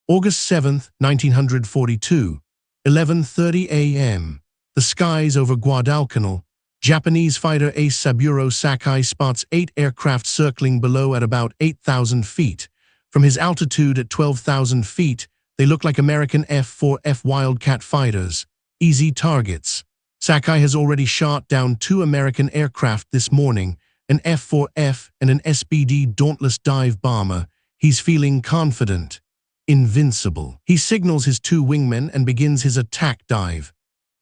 August 7, 1942, 11:30 a.m. The skies over Guadalcanal. Japanese fighter Ace Saburo Sakai spots 8 aircraft circling below at about 8,000 feet. From his altitude at 12,000 feet, they look like American F-4F Wildcat fighters. Easy targets. Sakai has already shot down 2 American aircraft this morning, an F-4F and an SBD Dauntless dive bomber. He's feeling confident. Invincible. He signals his 2 wingmen and begins his attack dive.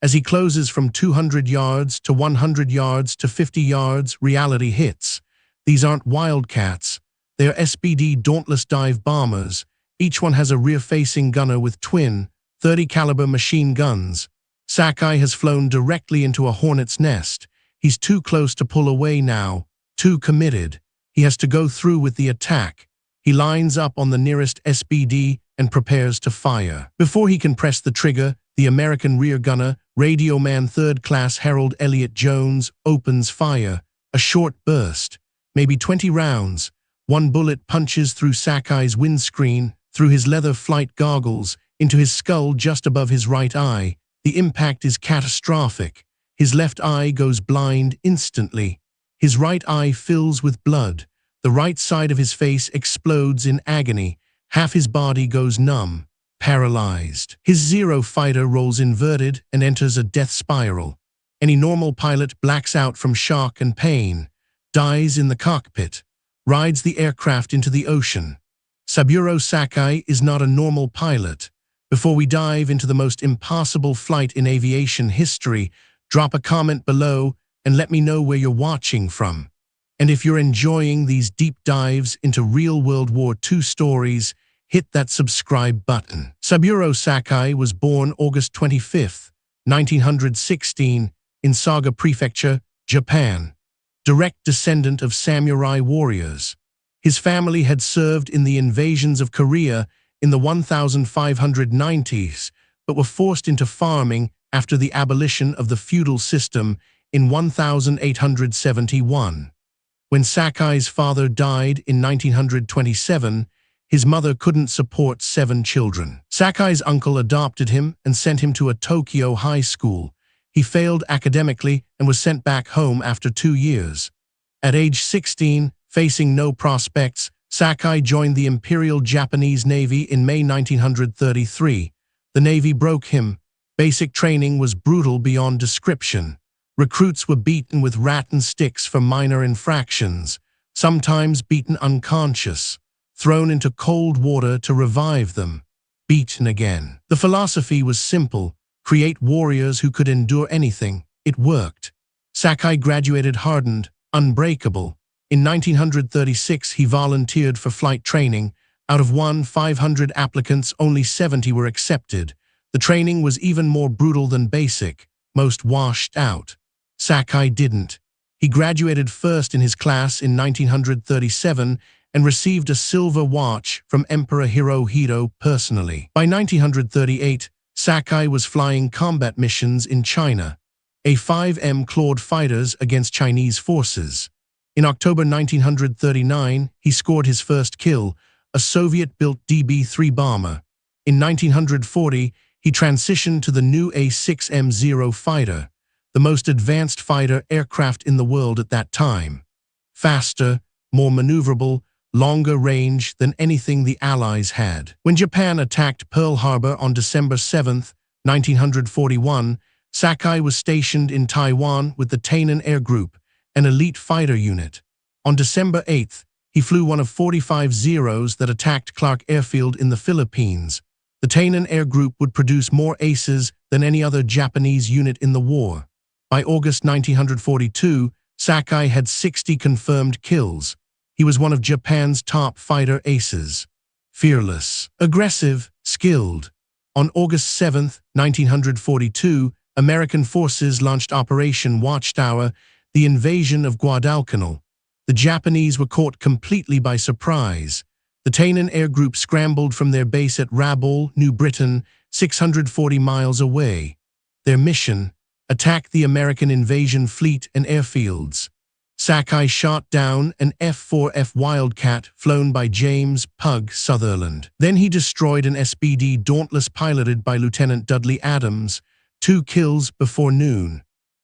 As he closes from 200 yards to 100 yards to 50 yards, reality hits. These aren't Wildcats. They are SBD Dauntless dive bombers. Each one has a rear-facing gunner with twin, 30-caliber machine guns. Sakai has flown directly into a hornet's nest. He's too close to pull away now, too committed. He has to go through with the attack. He lines up on the nearest SBD and prepares to fire. Before he can press the trigger, the American rear gunner, Radio Man 3rd Class Harold Elliott Jones, opens fire. A short burst, maybe 20 rounds. One bullet punches through Sakai's windscreen, through his leather flight goggles, into his skull just above his right eye. The impact is catastrophic. His left eye goes blind instantly. His right eye fills with blood. The right side of his face explodes in agony. Half his body goes numb, paralyzed. His Zero fighter rolls inverted and enters a death spiral. Any normal pilot blacks out from shock and pain, dies in the cockpit, rides the aircraft into the ocean. Saburo Sakai is not a normal pilot. Before we dive into the most impossible flight in aviation history, drop a comment below and let me know where you're watching from. And if you're enjoying these deep dives into real World War II stories, hit that subscribe button. Saburo Sakai was born August 25, 1916, in Saga Prefecture, Japan. Direct descendant of samurai warriors. His family had served in the invasions of Korea in the 1590s, but were forced into farming after the abolition of the feudal system in 1871. When Sakai's father died in 1927, his mother couldn't support 7 children. Sakai's uncle adopted him and sent him to a Tokyo high school. He failed academically and was sent back home after 2 years. At age 16, facing no prospects, Sakai joined the Imperial Japanese Navy in May 1933. The Navy broke him. Basic training was brutal beyond description. Recruits were beaten with rattan sticks for minor infractions, sometimes beaten unconscious, thrown into cold water to revive them, beaten again. The philosophy was simple: create warriors who could endure anything. It worked. Sakai graduated hardened, unbreakable. In 1936, he volunteered for flight training. Out of 500 applicants, only 70 were accepted. The training was even more brutal than basic. Most washed out. Sakai didn't. He graduated first in his class in 1937 and received a silver watch from Emperor Hirohito personally. By 1938, Sakai was flying combat missions in China, A6M Claude fighters against Chinese forces. In October 1939, he scored his first kill, a Soviet-built DB-3 bomber. In 1940, he transitioned to the new A6M Zero fighter, the most advanced fighter aircraft in the world at that time. Faster, more maneuverable, longer range than anything the Allies had. When Japan attacked Pearl Harbor on December 7, 1941, Sakai was stationed in Taiwan with the Tainan Air Group, an elite fighter unit. On December 8, he flew one of 45 Zeros that attacked Clark Airfield in the Philippines. The Tainan Air Group would produce more aces than any other Japanese unit in the war. By August 1942, Sakai had 60 confirmed kills. He was one of Japan's top fighter aces. Fearless, aggressive, skilled. On August 7, 1942, American forces launched Operation Watchtower, the invasion of Guadalcanal. The Japanese were caught completely by surprise. The Tainan Air Group scrambled from their base at Rabaul, New Britain, 640 miles away. Their mission: attack the American invasion fleet and airfields. Sakai shot down an F-4F Wildcat flown by James "Pug" Sutherland. Then he destroyed an SBD Dauntless piloted by Lieutenant Dudley Adams, 2 kills before noon.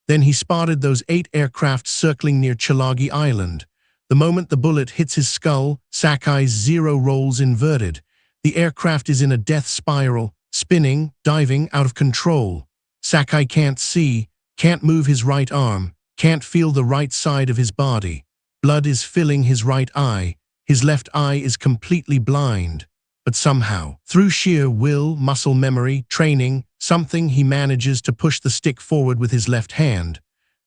Then he spotted those 8 aircraft circling near Chalagi Island. The moment the bullet hits his skull, Sakai's Zero rolls inverted. The aircraft is in a death spiral, spinning, diving, out of control. Sakai can't see, can't move his right arm, can't feel the right side of his body. Blood is filling his right eye. His left eye is completely blind. But somehow, through sheer will, muscle memory, training, something, he manages to push the stick forward with his left hand.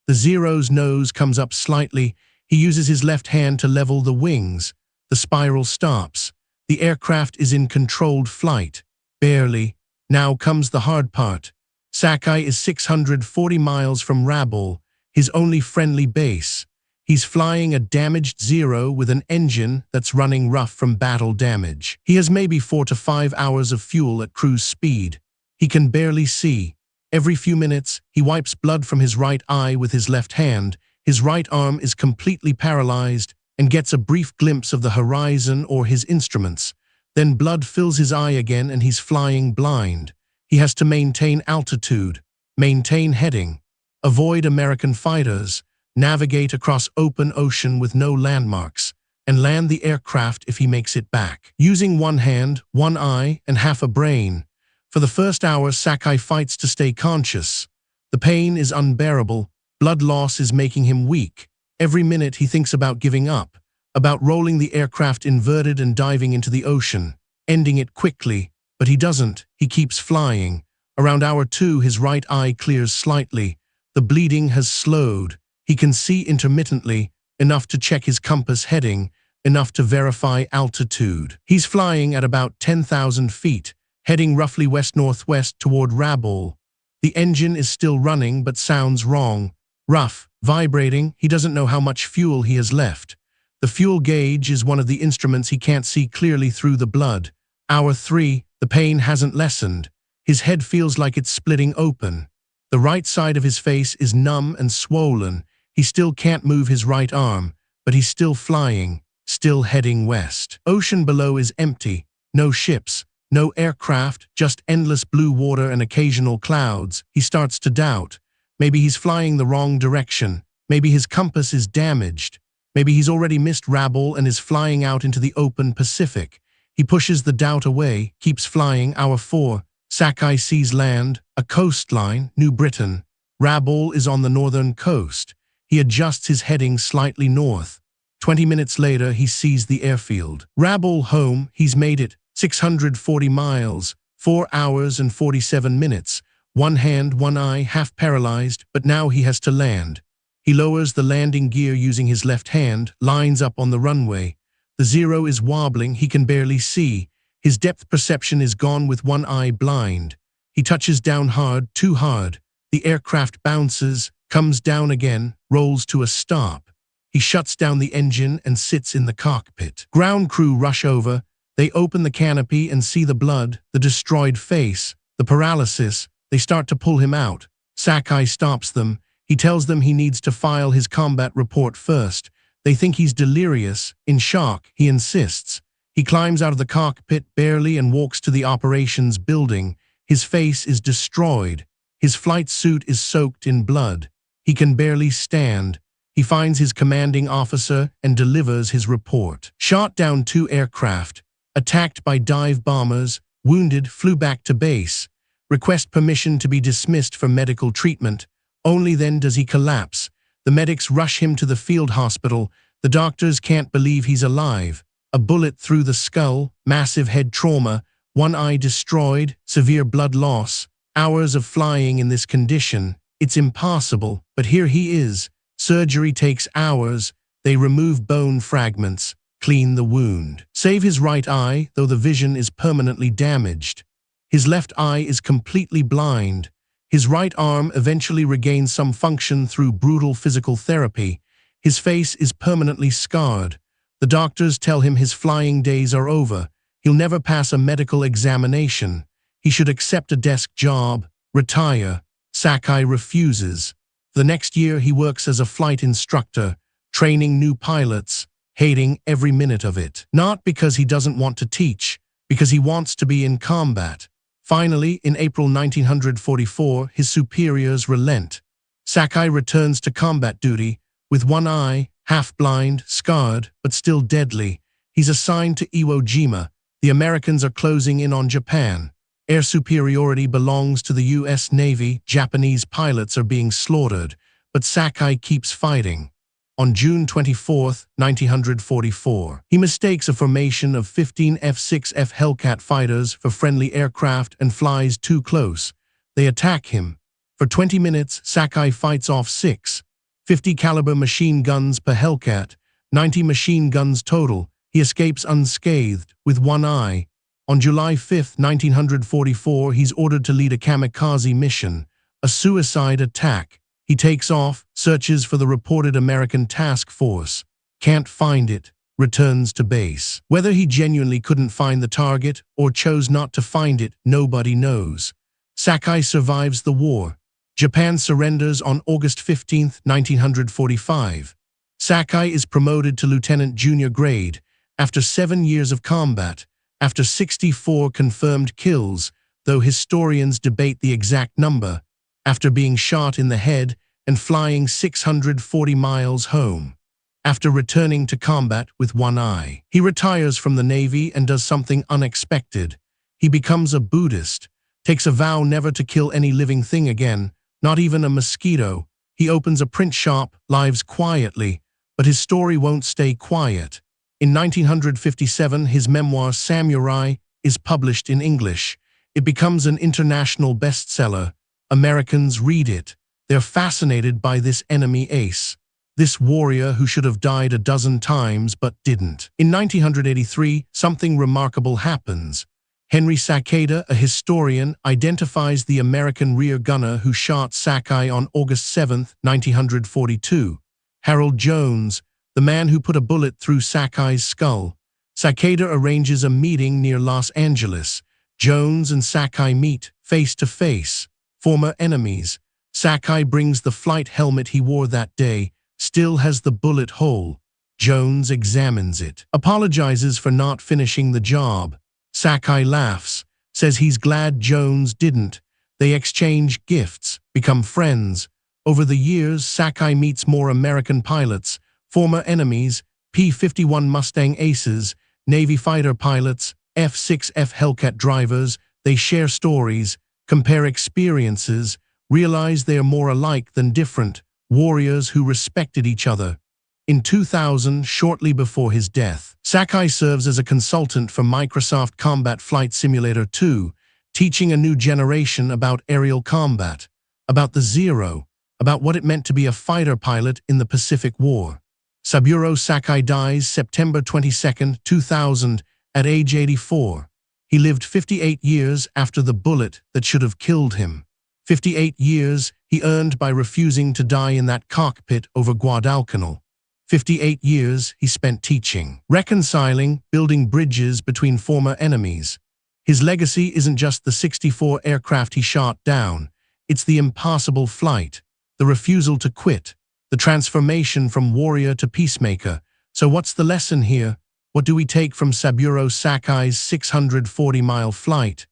The Zero's nose comes up slightly. He uses his left hand to level the wings. The spiral stops. The aircraft is in controlled flight. Barely. Now comes the hard part. Sakai is 640 miles from Rabaul, his only friendly base. He's flying a damaged Zero with an engine that's running rough from battle damage. He has maybe 4 to 5 hours of fuel at cruise speed. He can barely see. Every few minutes, he wipes blood from his right eye with his left hand. His right arm is completely paralyzed and gets a brief glimpse of the horizon or his instruments. Then blood fills his eye again and he's flying blind. He has to maintain altitude, maintain heading, avoid American fighters, navigate across open ocean with no landmarks, and land the aircraft if he makes it back. Using one hand, one eye, and half a brain. For the first hour, Sakai fights to stay conscious. The pain is unbearable. Blood loss is making him weak. Every minute he thinks about giving up, about rolling the aircraft inverted and diving into the ocean, ending it quickly. But he doesn't. He keeps flying. Around hour 2, his right eye clears slightly. The bleeding has slowed. He can see intermittently, enough to check his compass heading, enough to verify altitude. He's flying at about 10,000 feet, heading roughly west-northwest toward Rabaul. The engine is still running but sounds wrong. Rough, vibrating. He doesn't know how much fuel he has left. The fuel gauge is one of the instruments he can't see clearly through the blood. Hour 3, the pain hasn't lessened. His head feels like it's splitting open. The right side of his face is numb and swollen. He still can't move his right arm, but he's still flying, still heading west. Ocean below is empty. No ships, no aircraft, just endless blue water and occasional clouds. He starts to doubt. Maybe he's flying the wrong direction. Maybe his compass is damaged. Maybe he's already missed Rabaul and is flying out into the open Pacific. He pushes the doubt away, keeps flying. Hour 4. Sakai sees land, a coastline, New Britain. Rabaul is on the northern coast. He adjusts his heading slightly north. 20 minutes later, he sees the airfield. Rabaul home, he's made it. 640 miles, 4 hours and 47 minutes. One hand, one eye, half paralyzed, but now he has to land. He lowers the landing gear using his left hand, lines up on the runway. The Zero is wobbling, he can barely see. His depth perception is gone with one eye blind. He touches down hard, too hard. The aircraft bounces, comes down again, rolls to a stop. He shuts down the engine and sits in the cockpit. Ground crew rush over. They open the canopy and see the blood, the destroyed face, the paralysis. They start to pull him out. Sakai stops them. He tells them he needs to file his combat report first. They think he's delirious, in shock. He insists. He climbs out of the cockpit barely and walks to the operations building. His face is destroyed. His flight suit is soaked in blood. He can barely stand. He finds his commanding officer and delivers his report. Shot down 2 aircraft. Attacked by dive bombers. Wounded, flew back to base. Request permission to be dismissed for medical treatment. Only then does he collapse. The medics rush him to the field hospital. The doctors can't believe he's alive. A bullet through the skull, massive head trauma, one eye destroyed, severe blood loss. Hours of flying in this condition. It's impossible, but here he is. Surgery takes hours. They remove bone fragments, clean the wound. Save his right eye, though the vision is permanently damaged. His left eye is completely blind. His right arm eventually regains some function through brutal physical therapy. His face is permanently scarred. The doctors tell him his flying days are over. He'll never pass a medical examination. He should accept a desk job, retire. Sakai refuses. The next year he works as a flight instructor. training new pilots, hating every minute of it. Not because he doesn't want to teach, because he wants to be in combat. Finally, in April 1944, his superiors relent. Sakai returns to combat duty, with one eye, half-blind, scarred, but still deadly. He's assigned to Iwo Jima. The Americans are closing in on Japan. Air superiority belongs to the U.S. Navy. Japanese pilots are being slaughtered, but Sakai keeps fighting. On June 24, 1944, he mistakes a formation of 15 F-6F Hellcat fighters for friendly aircraft and flies too close. They attack him. For 20 minutes, Sakai fights off 6 50 caliber machine guns per Hellcat, 90 machine guns total. He escapes unscathed, with one eye. On July 5, 1944, he's ordered to lead a kamikaze mission, a suicide attack. He takes off, searches for the reported American task force, can't find it, returns to base. Whether he genuinely couldn't find the target or chose not to find it, nobody knows. Sakai survives the war. Japan surrenders on August 15, 1945. Sakai is promoted to lieutenant junior grade after 7 years of combat, after 64 confirmed kills, though historians debate the exact number, after being shot in the head and flying 640 miles home. After returning to combat with one eye, he retires from the Navy and does something unexpected. He becomes a Buddhist, takes a vow never to kill any living thing again, not even a mosquito. He opens a print shop, lives quietly, but his story won't stay quiet. In 1957, his memoir Samurai is published in English. It becomes an international bestseller. Americans read it. They're fascinated by this enemy ace, this warrior who should have died a dozen times but didn't. In 1983, something remarkable happens. Henry Sakeda, a historian, identifies the American rear gunner who shot Sakai on August 7, 1942. Harold Jones, the man who put a bullet through Sakai's skull. Sakeda arranges a meeting near Los Angeles. Jones and Sakai meet, face to face. Former enemies. Sakai brings the flight helmet he wore that day, still has the bullet hole. Jones examines it, apologizes for not finishing the job. Sakai laughs, says he's glad Jones didn't. They exchange gifts, become friends. Over the years, Sakai meets more American pilots, former enemies, P-51 Mustang aces, Navy fighter pilots, F-6F Hellcat drivers. They share stories, compare experiences, realize they are more alike than different, warriors who respected each other. In 2000, shortly before his death, Sakai serves as a consultant for Microsoft Combat Flight Simulator 2, teaching a new generation about aerial combat, about the Zero, about what it meant to be a fighter pilot in the Pacific War. Saburo Sakai dies September 22, 2000, at age 84. He lived 58 years after the bullet that should have killed him. 58 years he earned by refusing to die in that cockpit over Guadalcanal. 58 years he spent teaching, reconciling, building bridges between former enemies. His legacy isn't just the 64 aircraft he shot down. It's the impossible flight, the refusal to quit, the transformation from warrior to peacemaker. So what's the lesson here? What do we take from Saburo Sakai's 640-mile flight?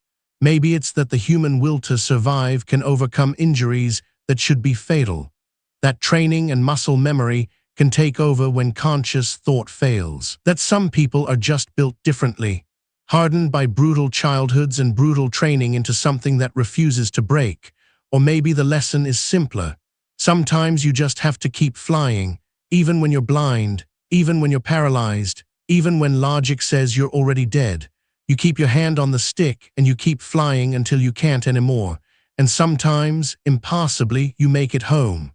Maybe it's that the human will to survive can overcome injuries that should be fatal. That training and muscle memory can take over when conscious thought fails. That some people are just built differently, hardened by brutal childhoods and brutal training into something that refuses to break. Or maybe the lesson is simpler. Sometimes you just have to keep flying, even when you're blind, even when you're paralyzed, even when logic says you're already dead. You keep your hand on the stick and you keep flying until you can't anymore. And sometimes, impossibly, you make it home.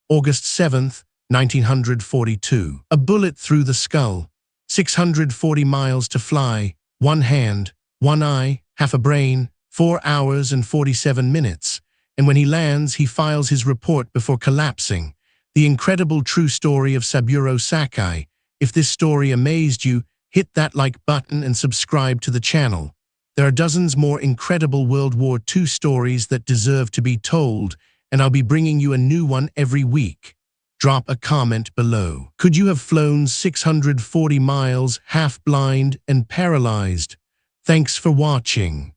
August 7th, 1942. A bullet through the skull. 640 miles to fly. One hand, one eye, half a brain. 4 hours and 47 minutes. And when he lands, he files his report before collapsing. The incredible true story of Saburo Sakai. If this story amazed you, hit that like button and subscribe to the channel. There are dozens more incredible World War II stories that deserve to be told, and I'll be bringing you a new one every week. Drop a comment below. Could you have flown 640 miles half-blind and paralyzed? Thanks for watching.